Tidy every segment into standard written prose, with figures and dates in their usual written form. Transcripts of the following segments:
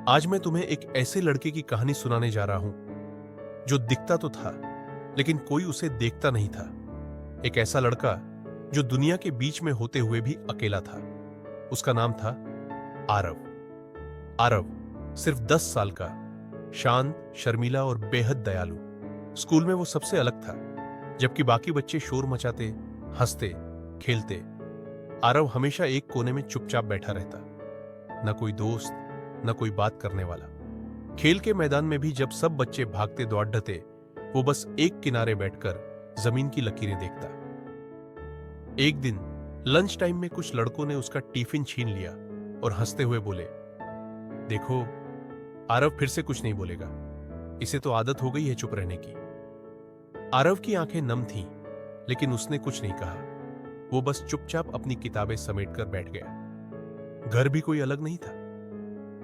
आज मैं तुम्हें एक ऐसे लड़के की कहानी सुनाने जा रहा हूं जो दिखता तो था लेकिन कोई उसे देखता नहीं था। एक ऐसा लड़का जो दुनिया के बीच में होते हुए भी अकेला था। उसका नाम था आरव। आरव सिर्फ 10 साल का, शांत, शर्मीला और बेहद दयालु। स्कूल में वो सबसे अलग था। जबकि बाकी बच्चे शोर मचाते, हंसते, खेलते, आरव हमेशा एक कोने में चुपचाप बैठा रहता। न कोई दोस्त, न कोई बात करने वाला। खेल के मैदान में भी जब सब बच्चे भागते दौड़ते, वो बस एक किनारे बैठकर जमीन की लकीरें देखता। एक दिन लंच टाइम में कुछ लड़कों ने उसका टिफिन छीन लिया और हंसते हुए बोले, देखो, आरव फिर से कुछ नहीं बोलेगा, इसे तो आदत हो गई है चुप रहने की। आरव की आंखें नम थीं, लेकिन उसने कुछ नहीं कहा। वो बस चुपचाप अपनी किताबें समेटकर बैठ गया। घर भी कोई अलग नहीं था।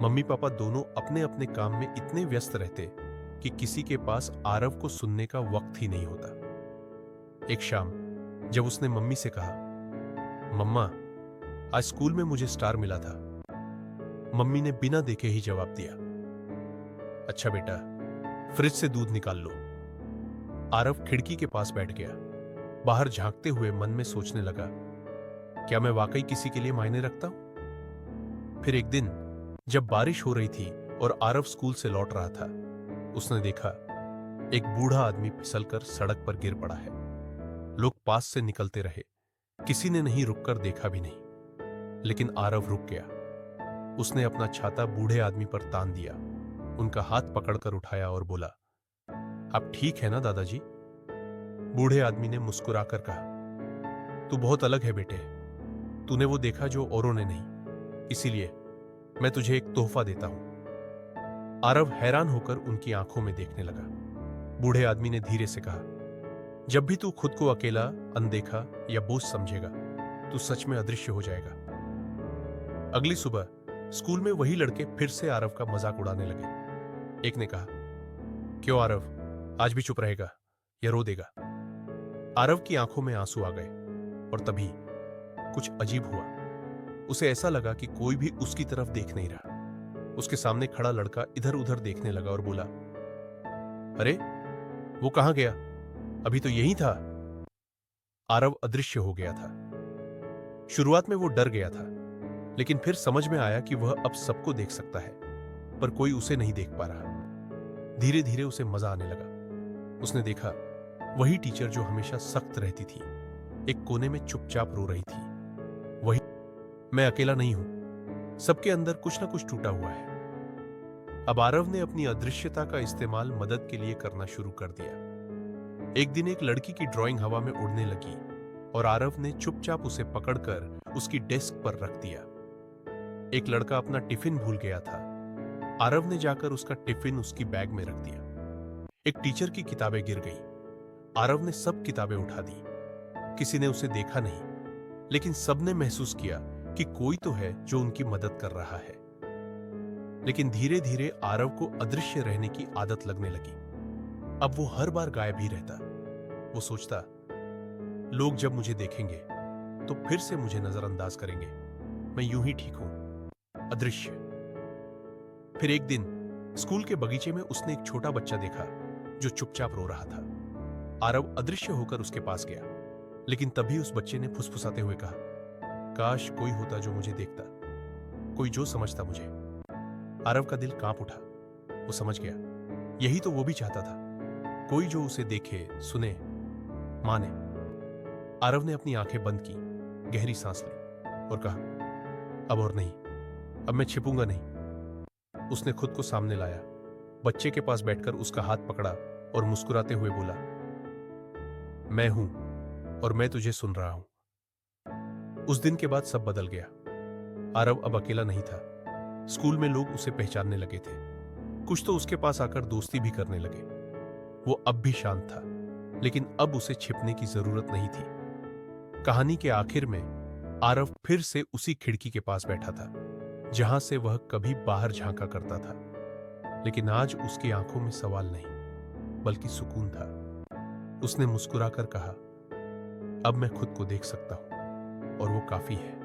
मम्मी पापा दोनों अपने अपने काम में इतने व्यस्त रहते कि किसी के पास आरव को सुनने का वक्त ही नहीं होता। एक शाम जब उसने मम्मी से कहा, मम्मा, आज स्कूल में मुझे स्टार मिला था, मम्मी ने बिना देखे ही जवाब दिया, अच्छा बेटा, फ्रिज से दूध निकाल लो। आरव खिड़की के पास बैठ गया। बाहर झांकते हुए मन में सोचने लगा, क्या मैं वाकई किसी के लिए मायने रखता हूं? फिर एक दिन जब बारिश हो रही थी और आरव स्कूल से लौट रहा था, उसने देखा एक बूढ़ा आदमी फिसलकर सड़क पर गिर पड़ा है। लोग पास से निकलते रहे, किसी ने नहीं रुककर देखा भी नहीं। लेकिन आरव रुक गया। उसने अपना छाता बूढ़े आदमी पर तान दिया, उनका हाथ पकड़कर उठाया और बोला, आप ठीक है ना दादाजी? बूढ़े आदमी ने मुस्कुराकर कहा, तू बहुत अलग है बेटे, तूने वो देखा जो औरों ने नहीं, इसीलिए मैं तुझे एक तोहफा देता हूं। आरव हैरान होकर उनकी आंखों में देखने लगा। बूढ़े आदमी ने धीरे से कहा, जब भी तू खुद को अकेला, अनदेखा या बोझ समझेगा, तू सच में अदृश्य हो जाएगा। अगली सुबह स्कूल में वही लड़के फिर से आरव का मजाक उड़ाने लगे। एक ने कहा, क्यों आरव, आज भी चुप रहेगा या रो देगा? आरव की आंखों में आंसू आ गए और तभी कुछ अजीब हुआ। उसे ऐसा लगा कि कोई भी उसकी तरफ देख नहीं रहा। उसके सामने खड़ा लड़का इधर उधर देखने लगा और बोला, अरे, वो कहां गया? अभी तो यही था। आरव अदृश्य हो गया था। शुरुआत में वो डर गया था, लेकिन फिर समझ में आया कि वह अब सबको देख सकता है, पर कोई उसे नहीं देख पा रहा। धीरे धीरे उसे मजा आने लगा। उसने देखा वही टीचर जो हमेशा सख्त रहती थी, एक कोने में चुपचाप रो रही थी। वही, मैं अकेला नहीं हूं, सबके अंदर कुछ ना कुछ टूटा हुआ है। अब आरव ने अपनी अदृश्यता का इस्तेमाल मदद के लिए करना शुरू कर दिया। एक दिन एक लड़की की ड्राइंग हवा में उड़ने लगी और आरव ने चुपचाप उसे पकड़कर उसकी डेस्क पर रख दिया। एक लड़का अपना टिफिन भूल गया था। आरव ने जाकर उसका टिफिन उसकी बैग में रख दिया। एक टीचर की किताबें गिर गई। आरव ने सब किताबें उठा दी। किसी ने उसे देखा नहीं, लेकिन सबने महसूस किया कि कोई तो है जो उनकी मदद कर रहा है। लेकिन धीरे धीरे आरव को अदृश्य रहने की आदत लगने लगी। अब वो हर बार गायब ही रहता। वो सोचता, लोग जब मुझे देखेंगे तो फिर से मुझे नजरअंदाज करेंगे, मैं यूं ही ठीक हूं, अदृश्य। फिर एक दिन स्कूल के बगीचे में उसने एक छोटा बच्चा देखा जो चुपचाप रो रहा था। आरव अदृश्य होकर उसके पास गया, लेकिन तभी उस बच्चे ने फुसफुसाते हुए कहा, काश कोई होता जो मुझे देखता, कोई जो समझता मुझे। आरव का दिल कांप उठा। वो समझ गया, यही तो वो भी चाहता था, कोई जो उसे देखे, सुने, माने। आरव ने अपनी आंखें बंद की, गहरी सांस ली और कहा, अब और नहीं, अब मैं छिपूंगा नहीं। उसने खुद को सामने लाया, बच्चे के पास बैठकर उसका हाथ पकड़ा और मुस्कुराते हुए बोला, मैं हूं और मैं तुझे सुन रहा हूं। उस दिन के बाद सब बदल गया। आरव अब अकेला नहीं था। स्कूल में लोग उसे पहचानने लगे थे। कुछ तो उसके पास आकर दोस्ती भी करने लगे। वो अब भी शांत था, लेकिन अब उसे छिपने की जरूरत नहीं थी। कहानी के आखिर में आरव फिर से उसी खिड़की के पास बैठा था जहां से वह कभी बाहर झांका करता था। लेकिन आज उसकी आंखों में सवाल नहीं, बल्कि सुकून था। उसने मुस्कुराकर कहा, अब मैं खुद को देख सकता हूं और वो काफी है।